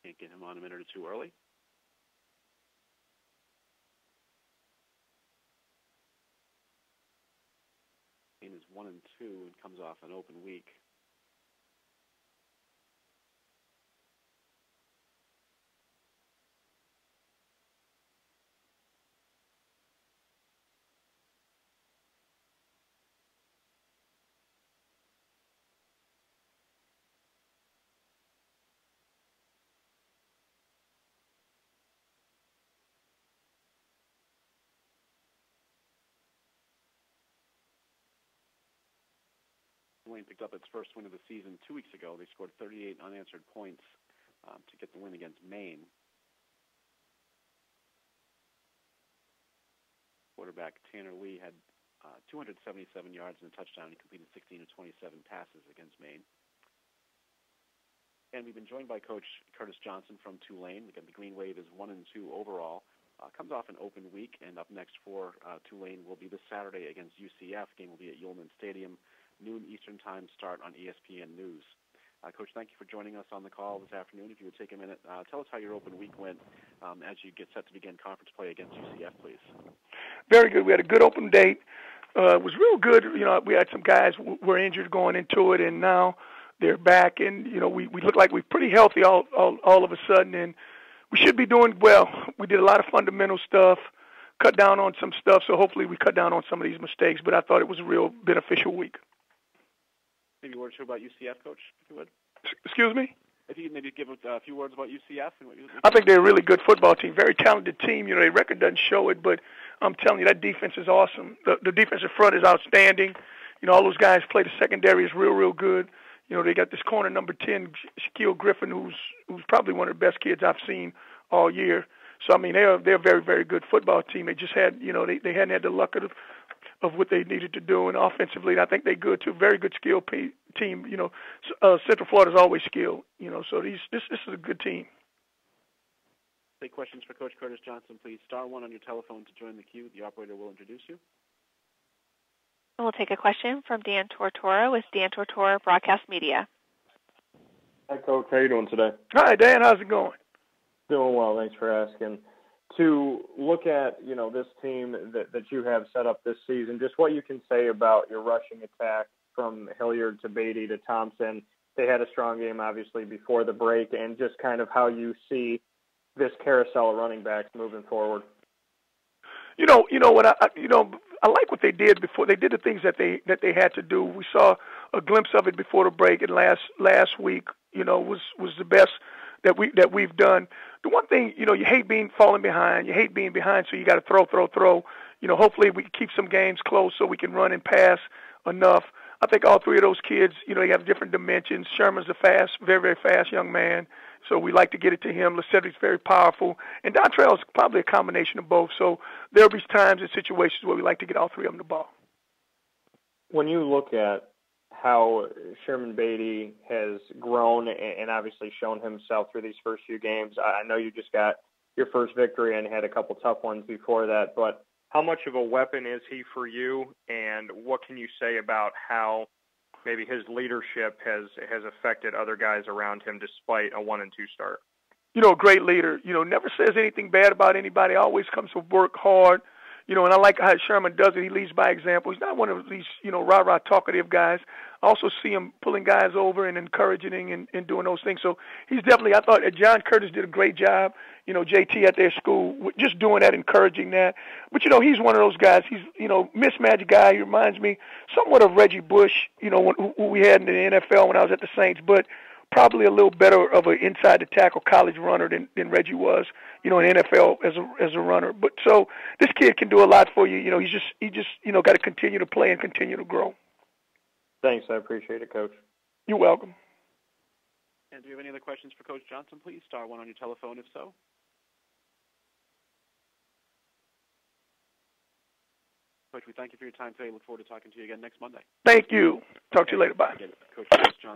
Can't get him on a minute or two early. Maine is 1-2 and comes off an open week. Tulane picked up its first win of the season 2 weeks ago. They scored 38 unanswered points to get the win against Maine. Quarterback Tanner Lee had 277 yards and a touchdown. He completed 16 of 27 passes against Maine. And we've been joined by Coach Curtis Johnson from Tulane. Again, the Green Wave is 1-2 overall. Comes off an open week, and up next for Tulane will be this Saturday against UCF. Game will be at Ullman Stadium. Noon Eastern Time start on ESPN News. Coach, thank you for joining us on the call this afternoon. If you would take a minute, tell us how your open week went as you get set to begin conference play against UCF, please. Very good. We had a good open date. It was real good. We had some guys who were injured going into it, and now they're back. And, we look like we're pretty healthy all of a sudden, and we should be doing well. We did a lot of fundamental stuff, cut down on some stuff, so hopefully we cut down on some of these mistakes. But I thought it was a real beneficial week. Maybe a word or two about UCF, Coach, if you would. Excuse me? If you could maybe give a few words about UCF. I think they're a really good football team, very talented team. Their record doesn't show it, but I'm telling you, that defense is awesome. The defensive front is outstanding. All those guys play. The secondary is real good. They got this corner number 10, Shaquille Griffin, who's probably one of the best kids I've seen all year. So, they're a very, very good football team. They just had, they hadn't had the luck of what they needed to do, and offensively, I think they're good too. Very good skill team. Central Florida's always skilled. So this is a good team. Take questions for Coach Curtis Johnson, please. Star 1 on your telephone to join the queue. The operator will introduce you. We'll take a question from Dan Tortora with Dan Tortora Broadcast Media. Hi, Coach. How are you doing today? Hi, Dan. How's it going? Doing well. Thanks for asking. To look at, this team that you have set up this season, just what you can say about your rushing attack from Hilliard to Beatty to Thompson. They had a strong game, obviously, before the break, and just kind of how you see this carousel of running backs moving forward. I like what they did before. They did the things that they had to do. We saw a glimpse of it before the break, and last week, was the best that we've done. The one thing, you hate falling behind. You hate being behind, so you got to throw. Hopefully we can keep some games close so we can run and pass enough. I think all three of those kids, they have different dimensions. Sherman's a very, very fast young man, so we like to get it to him. LeCedric's very powerful. And Dontrell's probably a combination of both. So there'll be times and situations where we like to get all three of them the ball. When you look at how Sherman Beatty has grown and obviously shown himself through these first few games, I know you just got your first victory and had a couple tough ones before that, but how much of a weapon is he for you, and what can you say about how maybe his leadership has affected other guys around him despite a 1-2 start? A great leader. Never says anything bad about anybody. Always comes to work hard. And I like how Sherman does it. He leads by example. He's not one of these, rah-rah talkative guys. I also see him pulling guys over and encouraging and doing those things. So he's definitely, I thought John Curtis did a great job, JT at their school, just doing that, encouraging that. But, he's one of those guys. He's, mismatched guy. He reminds me somewhat of Reggie Bush, who we had in the NFL when I was at the Saints, but probably a little better of an inside-the-tackle college runner than Reggie was, in NFL as a runner. But so this kid can do a lot for you. He just got to continue to play and continue to grow. Thanks. I appreciate it, Coach. You're welcome. And do you have any other questions for Coach Johnson, please? Star 1 on your telephone, if so. Coach, we thank you for your time today. Look forward to talking to you again next Monday. Thank you. Talk to you later. Bye. Coach Johnson.